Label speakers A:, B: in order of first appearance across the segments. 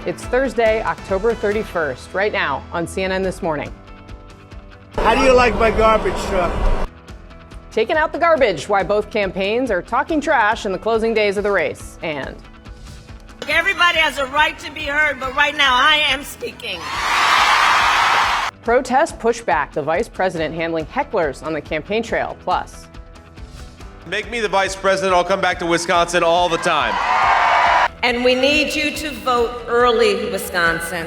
A: It's Thursday, October 31st, right now on CNN This Morning.
B: How do you like my garbage truck?
A: Taking out the garbage, why both campaigns are talking trash in the closing days of the race. And
C: everybody has a right to be heard, but right now I am speaking.
A: Protests push back the vice president handling hecklers on the campaign trail. Plus,
D: make me the vice president, I'll come back to Wisconsin all the time.
C: And we need you to vote early, Wisconsin.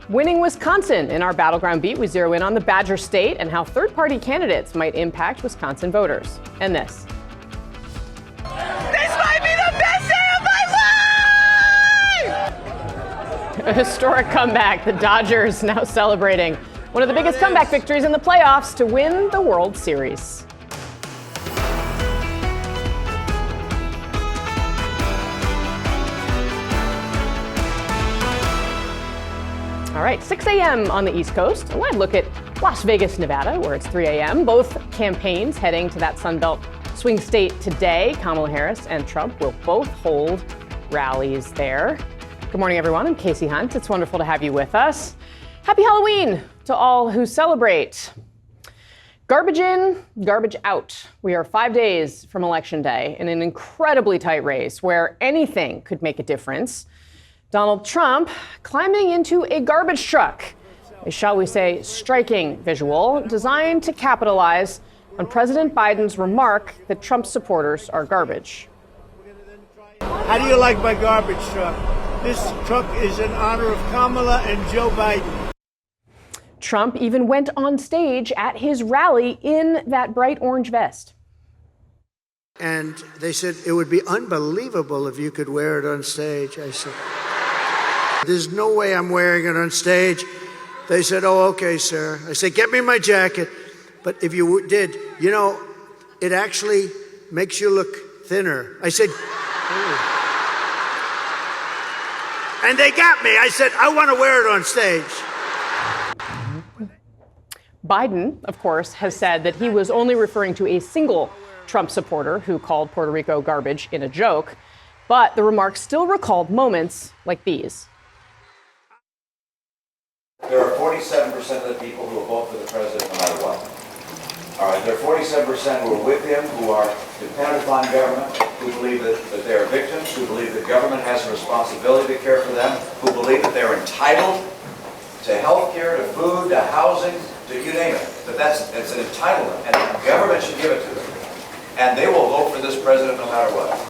A: Winning Wisconsin. In our Battleground Beat, we zero in on the Badger State and how third-party candidates might impact Wisconsin voters. And this.
C: This might be the best day of my life!
A: A historic comeback. The Dodgers now celebrating one of the biggest comeback victories in the playoffs to win the World Series. All right, 6 a.m. on the East Coast. A live look at Las Vegas, Nevada, where it's 3 a.m. Both campaigns heading to that Sunbelt swing state today. Kamala Harris and Trump will both hold rallies there. Good morning, everyone. I'm Casey Hunt. It's wonderful to have you with us. Happy Halloween to all who celebrate. Garbage in, garbage out. We are 5 days from Election Day in an incredibly tight race where anything could make a difference. Donald Trump climbing into a garbage truck, a, shall we say, striking visual designed to capitalize on President Biden's remark that Trump's supporters are garbage.
B: How do you like my garbage truck? This truck is in honor of Kamala and Joe Biden.
A: Trump even went on stage at his rally in that bright orange vest.
B: And they said, it would be unbelievable if you could wear it on stage. I said, there's no way I'm wearing it on stage. They said, oh, okay, sir. I said, get me my jacket. But if you did, you know, it actually makes you look thinner. I said, oh. And they got me. I said, I want to wear it on stage.
A: Biden, of course, has said that he was only referring to a single Trump supporter who called Puerto Rico garbage in a joke. But the remarks still recalled moments like these.
E: There are 47% of the people who will vote for the president no matter what. All right, there are 47% who are with him, who are dependent upon government, who believe that they are victims, who believe that government has a responsibility to care for them, who believe that they're entitled to health care, to food, to housing, to you name it. That it's an entitlement, and government should give it to them. And they will vote for this president no matter what.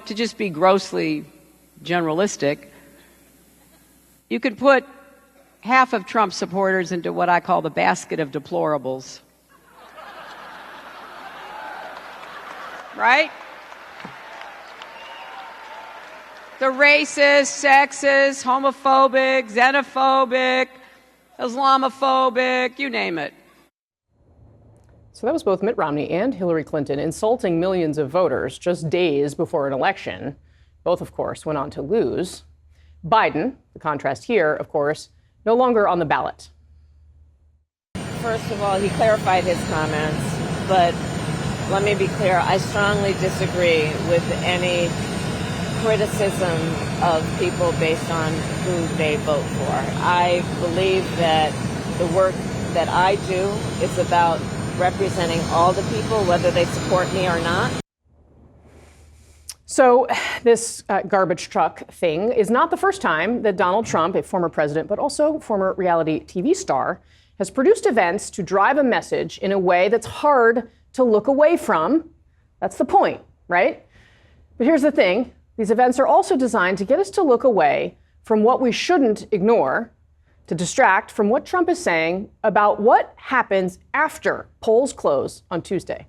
F: To just be grossly generalistic, you could put half of Trump supporters into what I call the basket of deplorables. Right? The racist, sexist, homophobic, xenophobic, Islamophobic, you name it.
A: So that was both Mitt Romney and Hillary Clinton insulting millions of voters just days before an election. Both, of course, went on to lose. Biden, the contrast here, of course, no longer on the ballot.
C: First of all, he clarified his comments, but let me be clear, I strongly disagree with any criticism of people based on who they vote for. I believe that the work that I do is about representing all the people, whether they support me or not.
A: So this garbage truck thing is not the first time that Donald Trump, a former president, but also former reality TV star, has produced events to drive a message in a way that's hard to look away from. That's the point, right? But here's the thing. These events are also designed to get us to look away from what we shouldn't ignore, to distract from what Trump is saying about what happens after polls close on Tuesday.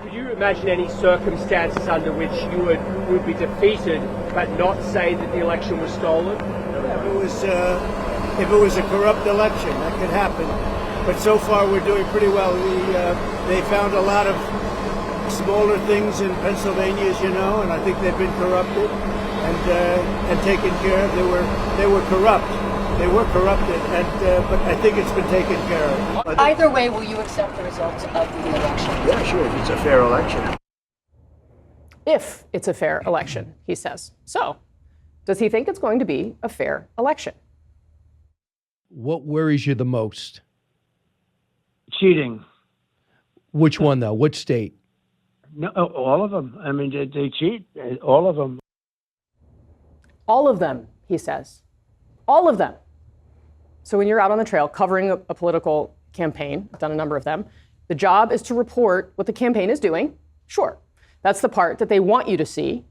G: Could you imagine any circumstances under which you would be defeated but not say that the election was stolen?
B: If it was a corrupt election, that could happen. But so far we're doing pretty well. They found a lot of smaller things in Pennsylvania, as you know, and I think they've been corrupted and taken care of. They were corrupt. They were corrupted, but I think it's been taken care of.
H: Either way, will you accept the results of the election?
B: Yeah, sure, if it's a fair election.
A: If it's a fair election, he says. So, Does he think it's going to be a fair election?
I: What worries you the most?
J: Cheating.
I: Which one, though? Which state?
J: No, all of them. I mean, they cheat. All of them.
A: All of them, he says. All of them. So when you're out on the trail covering a political campaign, I've done a number of them, the job is to report what the campaign is doing. Sure, that's the part that they want you to see.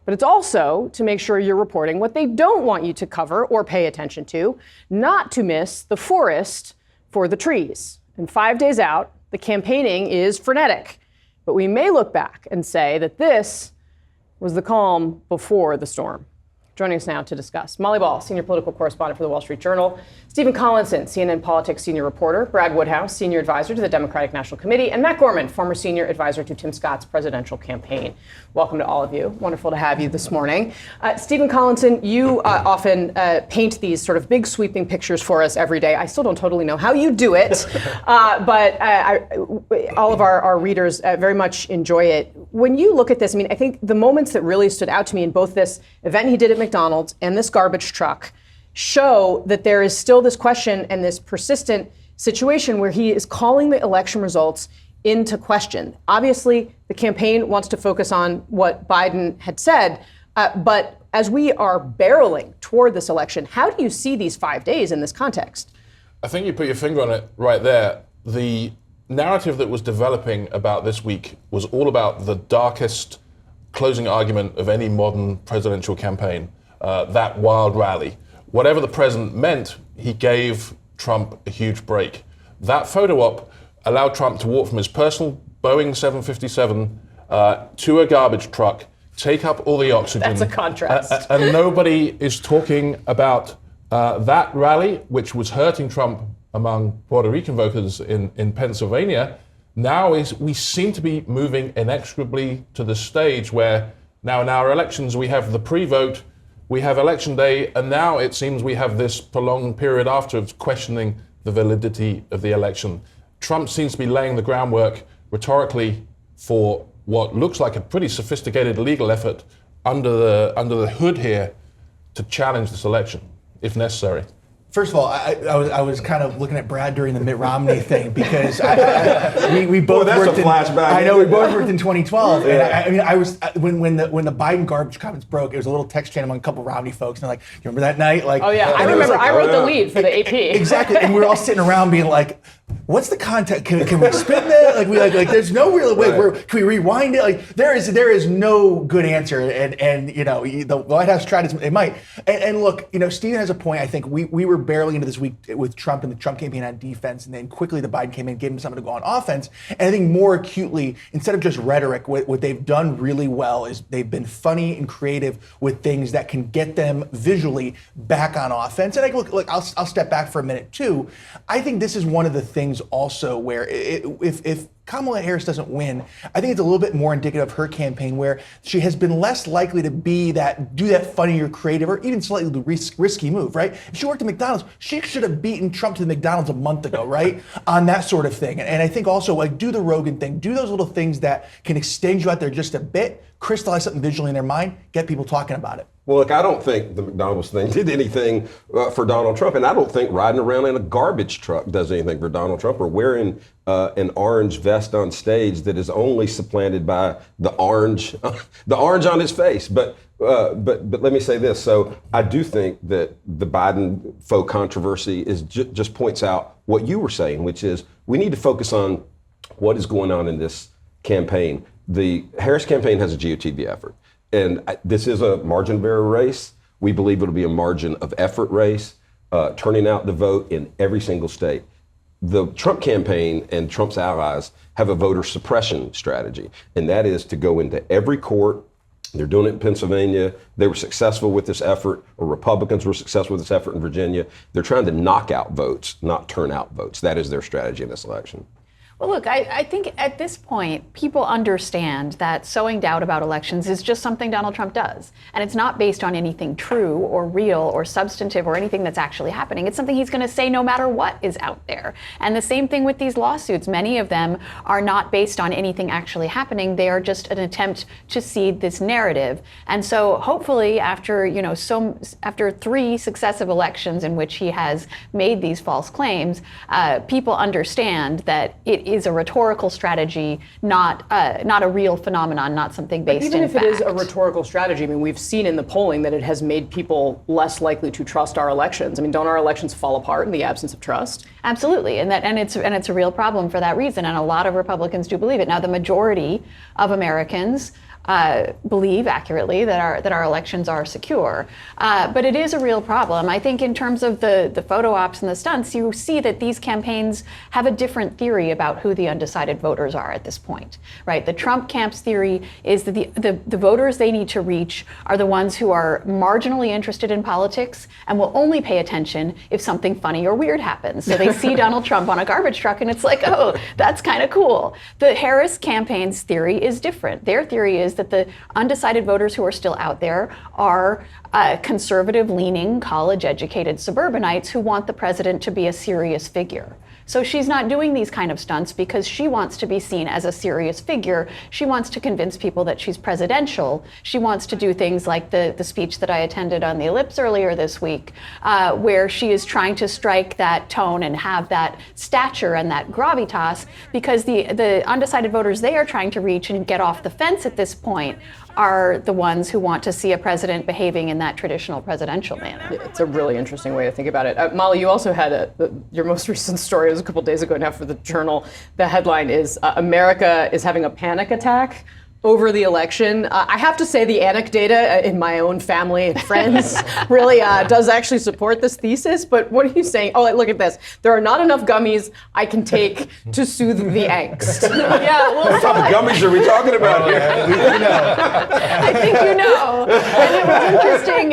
A: But it's also to make sure you're reporting what they don't want you to cover or pay attention to, not to miss the forest for the trees. And 5 days out, the campaigning is frenetic. But we may look back and say that this was the calm before the storm. Joining us now to discuss, Molly Ball, senior political correspondent for the Wall Street Journal, Stephen Collinson, CNN politics senior reporter, Brad Woodhouse, senior advisor to the Democratic National Committee, and Matt Gorman, former senior advisor to Tim Scott's presidential campaign. Welcome to all of you. Wonderful to have you this morning. Stephen Collinson, you often paint these sort of big sweeping pictures for us every day. I still don't totally know how you do it, but all of our readers very much enjoy it. When you look at this, I mean, I think the moments that really stood out to me in both this event he did at McDonald's and this garbage truck show that there is still this question and this persistent situation where he is calling the election results into question. Obviously, the campaign wants to focus on what Biden had said, but as we are barreling toward this election, how do you see these 5 days in this context?
K: I think you put your finger on it right there. The narrative that was developing about this week was all about the darkest closing argument of any modern presidential campaign, that wild rally. Whatever the president meant, he gave Trump a huge break. That photo op allowed Trump to walk from his personal Boeing 757 to a garbage truck, take up all the oxygen.
A: That's a contrast.
K: And nobody is talking about that rally, which was hurting Trump among Puerto Rican voters in Pennsylvania. Now we seem to be moving inextricably to the stage where now in our elections we have the pre-vote, we have election day, and now it seems we have this prolonged period after of questioning the validity of the election. Trump seems to be laying the groundwork rhetorically for what looks like a pretty sophisticated legal effort under the hood here to challenge this election, if necessary.
L: First of all, I was kind of looking at Brad during the Mitt Romney thing because we both worked in flashback. I know we both worked in 2012, yeah. And I mean I was when the Biden garbage comments broke, it was a little text chain among a couple of Romney folks, and they're like, you remember that night? Like,
A: oh yeah, I remember. Like, I wrote the lead for the AP.
L: Exactly, and we were all sitting around being like, what's the context? Can we spin that? Like there's no real way. Right. Can we rewind it? Like there is no good answer, and you know the White House tried as it might. And look, you know, Stephen has a point. I think we were barreling into this week with Trump and the Trump campaign on defense, and then quickly the Biden campaign gave him something to go on offense. And I think more acutely, instead of just rhetoric, what they've done really well is they've been funny and creative with things that can get them visually back on offense. And look, I'll step back for a minute too. I think this is one of the things also where if Kamala Harris doesn't win, I think it's a little bit more indicative of her campaign where she has been less likely to do that funny or creative or even slightly risky move, right? If she worked at McDonald's, she should have beaten Trump to the McDonald's a month ago, right? On that sort of thing. And I think also like do the Rogan thing, do those little things that can extend you out there just a bit, crystallize something visually in their mind, get people talking about it.
M: Well, look, I don't think the McDonald's thing did anything for Donald Trump, and I don't think riding around in a garbage truck does anything for Donald Trump, or wearing an orange vest on stage that is only supplanted by the orange on his face. But let me say this. So I do think that the Biden faux controversy is just points out what you were saying, which is we need to focus on what is going on in this campaign. The Harris campaign has a GOTV effort. And this is a margin of error race. We believe it'll be a margin of effort race, turning out the vote in every single state. The Trump campaign and Trump's allies have a voter suppression strategy, and that is to go into every court. They're doing it in Pennsylvania. They were successful with this effort, or Republicans were successful with this effort in Virginia. They're trying to knock out votes, not turn out votes. That is their strategy in this election.
H: Well, look, I think at this point, people understand that sowing doubt about elections is just something Donald Trump does. And it's not based on anything true or real or substantive or anything that's actually happening. It's something he's going to say no matter what is out there. And the same thing with these lawsuits. Many of them are not based on anything actually happening. They are just an attempt to seed this narrative. And so hopefully after, after 3 successive elections in which he has made these false claims, people understand that it is a rhetorical strategy, not a real phenomenon, not something based in fact.
A: Even if it is a rhetorical strategy, I mean, we've seen in the polling that it has made people less likely to trust our elections. I mean, don't our elections fall apart in the absence of trust?
H: Absolutely, and it's a real problem for that reason, and a lot of Republicans do believe it. Now, the majority of Americans believe accurately that our elections are secure. But it is a real problem. I think in terms of the photo ops and the stunts, you see that these campaigns have a different theory about who the undecided voters are at this point, right? The Trump camp's theory is that the voters they need to reach are the ones who are marginally interested in politics and will only pay attention if something funny or weird happens. So they see Donald Trump on a garbage truck and it's like, oh, that's kind of cool. The Harris campaign's theory is different. Their theory is that the undecided voters who are still out there are conservative-leaning, college-educated suburbanites who want the president to be a serious figure. So she's not doing these kind of stunts because she wants to be seen as a serious figure. She wants to convince people that she's presidential. She wants to do things like the speech that I attended on the Ellipse earlier this week, where she is trying to strike that tone and have that stature and that gravitas, because the undecided voters they are trying to reach and get off the fence at this point are the ones who want to see a president behaving in that traditional presidential manner.
A: It's a really interesting way to think about it. Molly, you also had your most recent story, it was a couple days ago now for the Journal. The headline is, America is having a panic attack over the election. I have to say the anecdata in my own family and friends really does actually support this thesis, but what are you saying? Oh, look at this. There are not enough gummies I can take to soothe the angst.
H: Yeah, well,
M: what type of gummies are we talking about here?
H: I think you know. And it was interesting,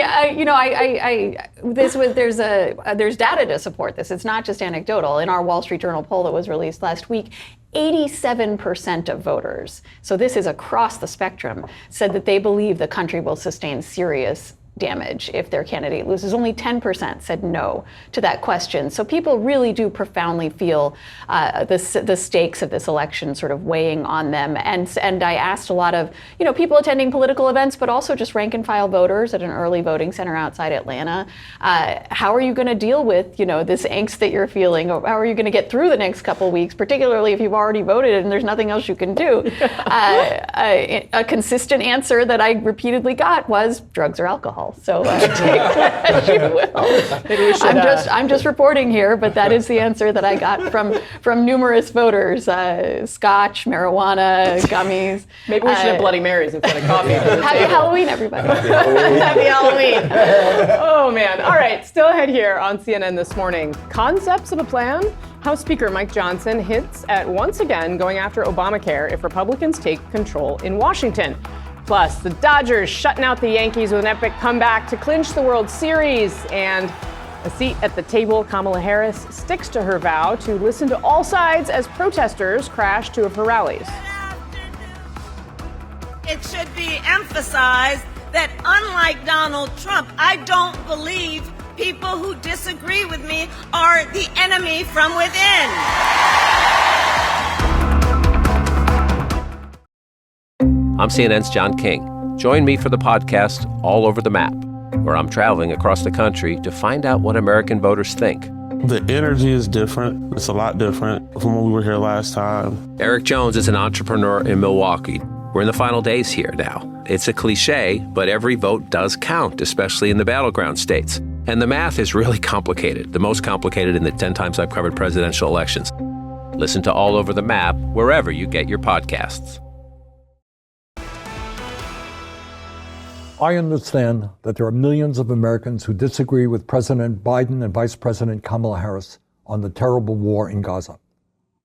H: there's data to support this. It's not just anecdotal. In our Wall Street Journal poll that was released last week, 87% of voters, so this is across the spectrum, said that they believe the country will sustain serious damage if their candidate loses. Only 10% said no to that question. So people really do profoundly feel the stakes of this election sort of weighing on them. And I asked a lot of people attending political events, but also just rank and file voters at an early voting center outside Atlanta. How are you going to deal with this angst that you're feeling? Or how are you going to get through the next couple of weeks, particularly if you've already voted and there's nothing else you can do? A consistent answer that I repeatedly got was drugs or alcohol. So take that as you will.
A: Maybe we should,
H: I'm just reporting here, but that is the answer that I got from numerous voters. Scotch, marijuana, gummies.
A: Maybe we should have Bloody Marys instead of coffee.
H: Happy Halloween, everybody.
A: Happy Halloween. Oh, man. All right. Still ahead here on CNN this morning. Concepts of a plan? House Speaker Mike Johnson hints at once again going after Obamacare if Republicans take control in Washington. Plus, the Dodgers shutting out the Yankees with an epic comeback to clinch the World Series. And a seat at the table, Kamala Harris sticks to her vow to listen to all sides as protesters crash two of her rallies.
N: It should be emphasized that unlike Donald Trump, I don't believe people who disagree with me are the enemy from within.
O: I'm CNN's John King. Join me for the podcast All Over the Map, where I'm traveling across the country to find out what American voters think.
P: The energy is different. It's a lot different from when we were here last time.
O: Eric Jones is an entrepreneur in Milwaukee. We're in the final days here now. It's a cliche, but every vote does count, especially in the battleground states. And the math is really complicated, the most complicated in the 10 times I've covered presidential elections. Listen to All Over the Map wherever you get your podcasts.
I: I understand that there are millions of Americans who disagree with President Biden and Vice President Kamala Harris on the terrible war in Gaza.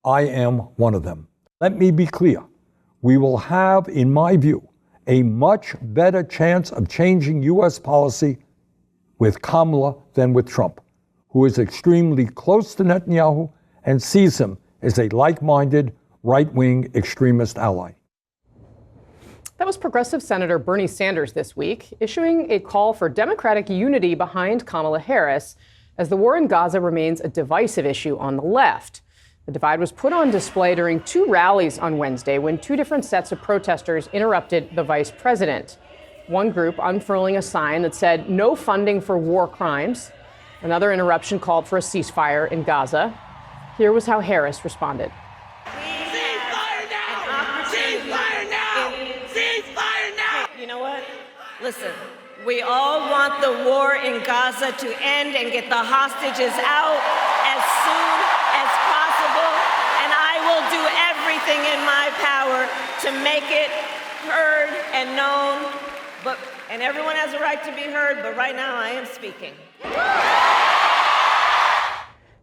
I: I am one of them. Let me be clear. We will have, in my view, a much better chance of changing U.S. policy with Kamala than with Trump, who is extremely close to Netanyahu and sees him is a like-minded, right-wing extremist ally.
A: That was Progressive Senator Bernie Sanders this week, issuing a call for Democratic unity behind Kamala Harris as the war in Gaza remains a divisive issue on the left. The divide was put on display during two rallies on Wednesday when two different sets of protesters interrupted the vice president. One group unfurling a sign that said no funding for war crimes. Another interruption called for a ceasefire in Gaza. Here was how Harris responded.
N: You know what? Listen, we all want the war in Gaza to end and get the hostages out as soon as possible, and I will do everything in my power to make it heard and known. And everyone has a right to be heard, but right now I am speaking.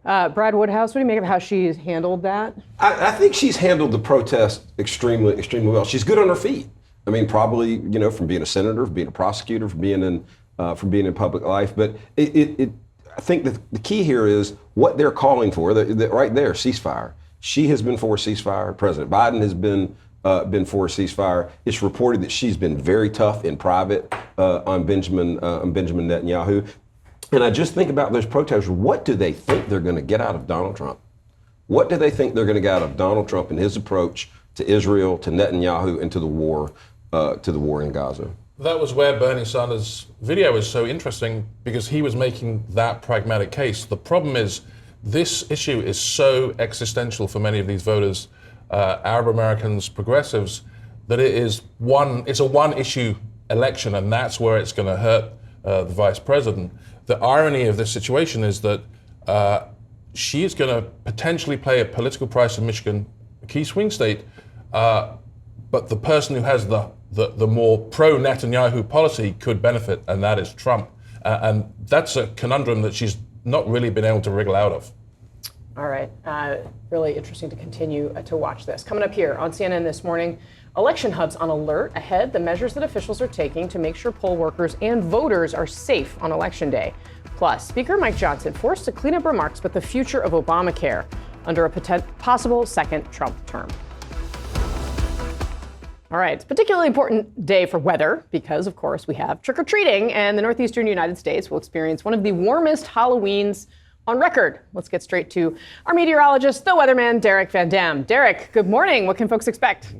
A: Brad Woodhouse, what do you make of how she's handled that?
M: I think she's handled the protest extremely well. She's good on her feet. I mean, probably, from being a senator, from being a prosecutor, from being in public life. But I think that the key here is what they're calling for. Right there, ceasefire. She has been for a ceasefire. President Biden has been for a ceasefire. It's reported that she's been very tough in private on Benjamin Netanyahu. And I just think about those protesters. What do they think they're going to get out of Donald Trump? What do they think they're going to get out of Donald Trump and his approach to Israel, to Netanyahu, and to the war in Gaza?
K: That was where Bernie Sanders' video was so interesting, because he was making that pragmatic case. The problem is this issue is so existential for many of these voters, Arab Americans, progressives, that it's a one-issue election, and that's where it's going to hurt the vice president. The irony of this situation is that she is going to potentially pay a political price in Michigan, a key swing state, but the person who has the more pro-Netanyahu policy could benefit, and that is Trump. And that's a conundrum that she's not really been able to wriggle out of.
A: All right. Really interesting to continue to watch this. Coming up here on CNN this morning, election hubs on alert ahead the measures that officials are taking to make sure poll workers and voters are safe on Election Day. Plus, Speaker Mike Johnson forced to clean up remarks about the future of Obamacare under a possible second Trump term. All right, it's a particularly important day for weather because, of course, we have trick-or-treating, and the northeastern United States will experience one of the warmest Halloweens on record. Let's get straight to our meteorologist, the weatherman, Derek Van Dam. Derek, good morning. What can folks expect?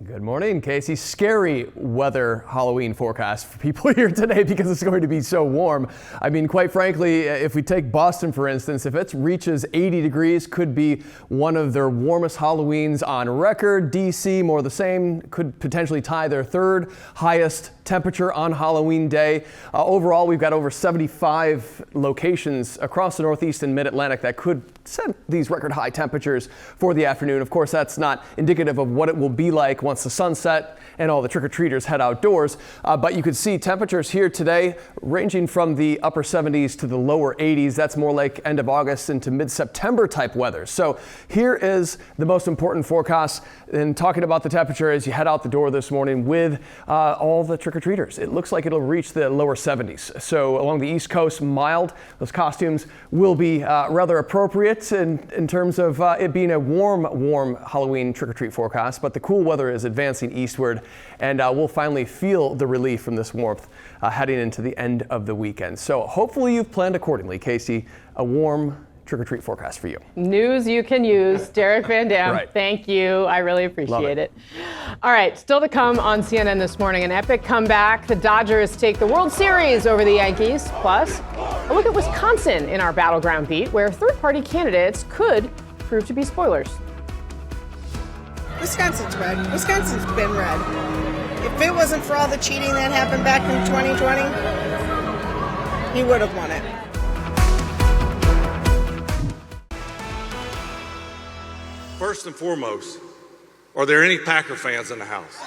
Q: Good morning, Casey. Scary weather Halloween forecast for people here today because it's going to be so warm. I mean, quite frankly, if we take Boston, for instance, if it reaches 80 degrees, could be one of their warmest Halloweens on record. DC, more the same, could potentially tie their third highest temperature on Halloween day. Overall, we've got over 75 locations across the Northeast and Mid-Atlantic that could set these record high temperatures for the afternoon. Of course, that's not indicative of what it will be like once the sun set and all the trick-or-treaters head outdoors. But you could see temperatures here today ranging from the upper 70s to the lower 80s. That's more like end of August into mid-September type weather. So here is the most important forecast in talking about the temperature as you head out the door this morning with all the trick-or-treaters. It looks like it'll reach the lower 70s. So along the East Coast, mild. Those costumes will be rather appropriate in terms of it being a warm Halloween trick-or-treat forecast. But the cool weather is advancing eastward, and we'll finally feel the relief from this warmth heading into the end of the weekend. So hopefully you've planned accordingly, Casey. A warm trick-or-treat forecast for you.
A: News you can use. Derek Van Dam,
Q: Right.
A: Thank you. I really appreciate it. All right, still to come on CNN this morning, an epic comeback. The Dodgers take the World Series over the Yankees. Plus, a look at Wisconsin in our battleground beat, where third-party candidates could prove to be spoilers.
R: Wisconsin's red. Wisconsin's been red. If it wasn't for all the cheating that happened back in 2020, he would have won it.
S: First and foremost, are there any Packer fans in the house?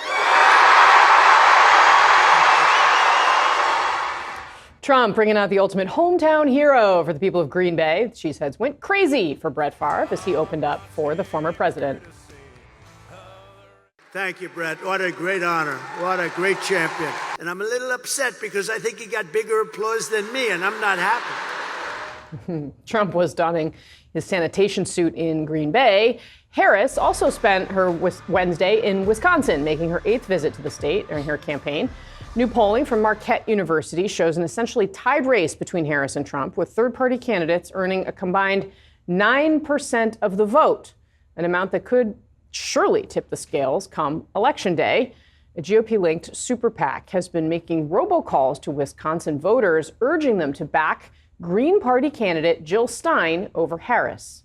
A: Trump bringing out the ultimate hometown hero for the people of Green Bay. Cheeseheads went crazy for Brett Favre as he opened up for the former president.
B: Thank you, Brett. What a great honor. What a great champion. And I'm a little upset because I think he got bigger applause than me, and I'm not happy.
A: Trump was donning his sanitation suit in Green Bay. Harris also spent her Wednesday in Wisconsin, making her 8th visit to the state during her campaign. New polling from Marquette University shows an essentially tied race between Harris and Trump, with third-party candidates earning a combined 9% of the vote, an amount that could surely tip the scales come Election Day. A GOP-linked super PAC has been making robocalls to Wisconsin voters, urging them to back Green Party candidate Jill Stein over Harris.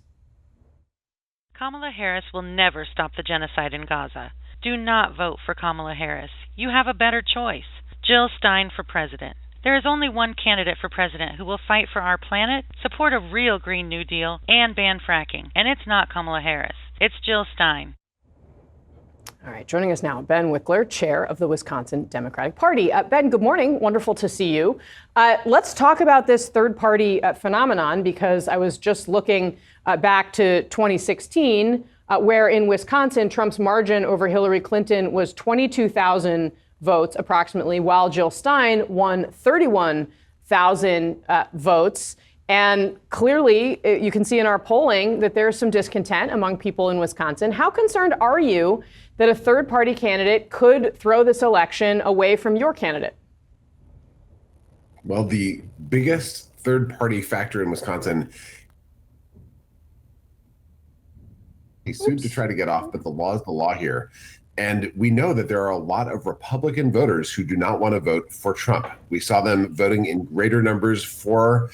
T: Kamala Harris will never stop the genocide in Gaza. Do not vote for Kamala Harris. You have a better choice. Jill Stein for president. There is only one candidate for president who will fight for our planet, support a real Green New Deal, and ban fracking. And it's not Kamala Harris. It's Jill Stein.
A: All right, joining us now, Ben Wickler, chair of the Wisconsin Democratic Party. Ben, good morning. Wonderful to see you. Let's talk about this third-party phenomenon, because I was just looking back to 2016, where in Wisconsin, Trump's margin over Hillary Clinton was 22,000 votes approximately, while Jill Stein won 31,000 votes. And clearly, you can see in our polling that there's some discontent among people in Wisconsin. How concerned are you that a third-party candidate could throw this election away from your candidate?
U: Well, the biggest third-party factor in Wisconsin, he sued to try to get off, but the law is the law here. And we know that there are a lot of Republican voters who do not want to vote for Trump. We saw them voting in greater numbers for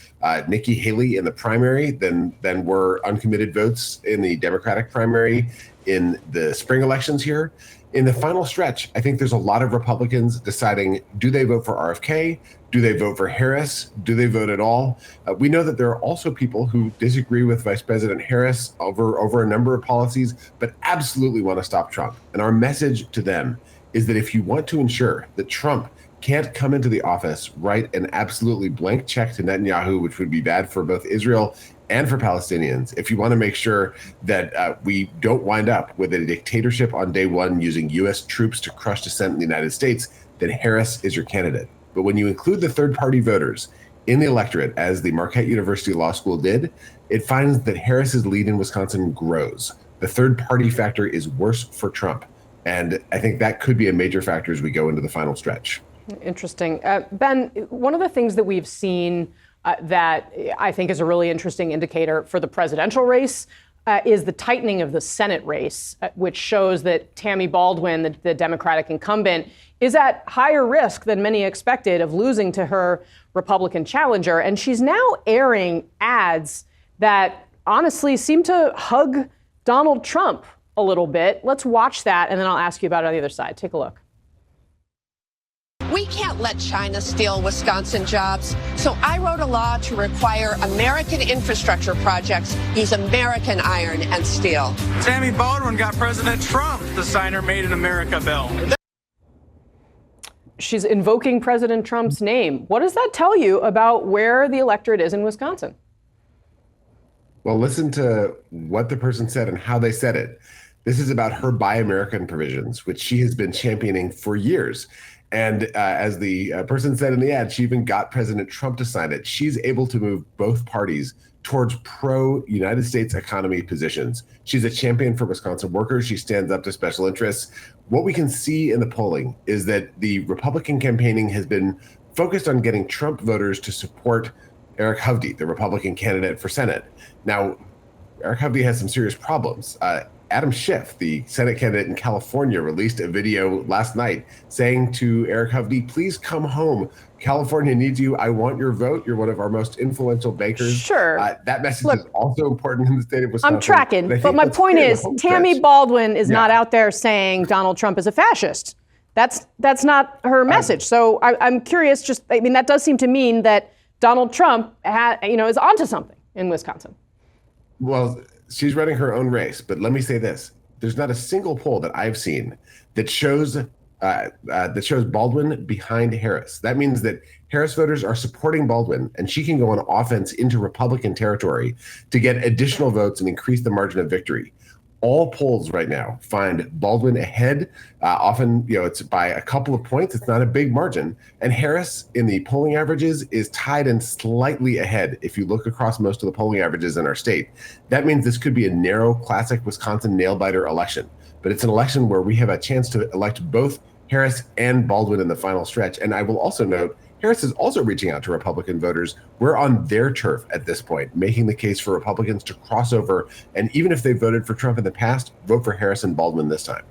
U: Nikki Haley in the primary than were uncommitted votes in the Democratic primary in the spring elections here. In the final stretch, I think there's a lot of Republicans deciding, do they vote for RFK? Do they vote for Harris? Do they vote at all? We know that there are also people who disagree with Vice President Harris over a number of policies, but absolutely want to stop Trump. And our message to them is that if you want to ensure that Trump can't come into the office, write an absolutely blank check to Netanyahu, which would be bad for both Israel and for Palestinians, if you want to make sure that we don't wind up with a dictatorship on day one using U.S. troops to crush dissent in the United States, then Harris is your candidate. But when you include the third-party voters in the electorate, as the Marquette University Law School did, it finds that Harris's lead in Wisconsin grows. The third-party factor is worse for Trump. And I think that could be a major factor as we go into the final stretch.
A: Interesting. Ben, one of the things that we've seen that I think is a really interesting indicator for the presidential race is the tightening of the Senate race, which shows that Tammy Baldwin, the Democratic incumbent, is at higher risk than many expected of losing to her Republican challenger. And she's now airing ads that honestly seem to hug Donald Trump a little bit. Let's watch that, and then I'll ask you about it on the other side. Take a look.
V: We can't let China steal Wisconsin jobs, so I wrote a law to require American infrastructure projects use American iron and steel.
W: Tammy Baldwin got President Trump to sign her Made in America bill.
A: She's invoking President Trump's name. What does that tell you about where the electorate is in Wisconsin?
U: Well, listen to what the person said and how they said it. This is about her Buy American provisions, which she has been championing for years. And as the person said in the ad, she even got President Trump to sign it. She's able to move both parties towards pro-United States economy positions. She's a champion for Wisconsin workers. She stands up to special interests. What we can see in the polling is that the Republican campaigning has been focused on getting Trump voters to support Eric Hovde, the Republican candidate for Senate. Now, Eric Hovde has some serious problems. Adam Schiff, the Senate candidate in California, released a video last night saying to Eric Hovde, please come home. California needs you. I want your vote. You're one of our most influential bankers.
A: Sure.
U: That message is also important in the state of Wisconsin.
A: I'm tracking, but my point is, Tammy Baldwin is not out there saying Donald Trump is a fascist. That's not her message. So I'm curious, that does seem to mean that Donald Trump is onto something in Wisconsin.
U: Well, she's running her own race, but let me say this: there's not a single poll that I've seen that shows Baldwin behind Harris. That means that Harris voters are supporting Baldwin, and she can go on offense into Republican territory to get additional votes and increase the margin of victory. All polls right now find Baldwin ahead. Often, it's by a couple of points. It's not a big margin. And Harris, in the polling averages, is tied and slightly ahead if you look across most of the polling averages in our state. That means this could be a narrow, classic Wisconsin nail-biter election. But it's an election where we have a chance to elect both Harris and Baldwin in the final stretch. And I will also note, Harris is also reaching out to Republican voters. We're on their turf at this point, making the case for Republicans to cross over. And even if they voted for Trump in the past, vote for Harris and Baldwin this time.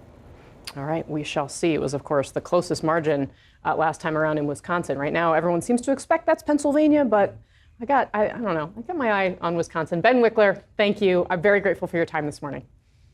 A: All right, we shall see. It was, of course, the closest margin last time around in Wisconsin. Right now, everyone seems to expect that's Pennsylvania, but I don't know. I got my eye on Wisconsin. Ben Wickler, thank you. I'm very grateful for your time this morning.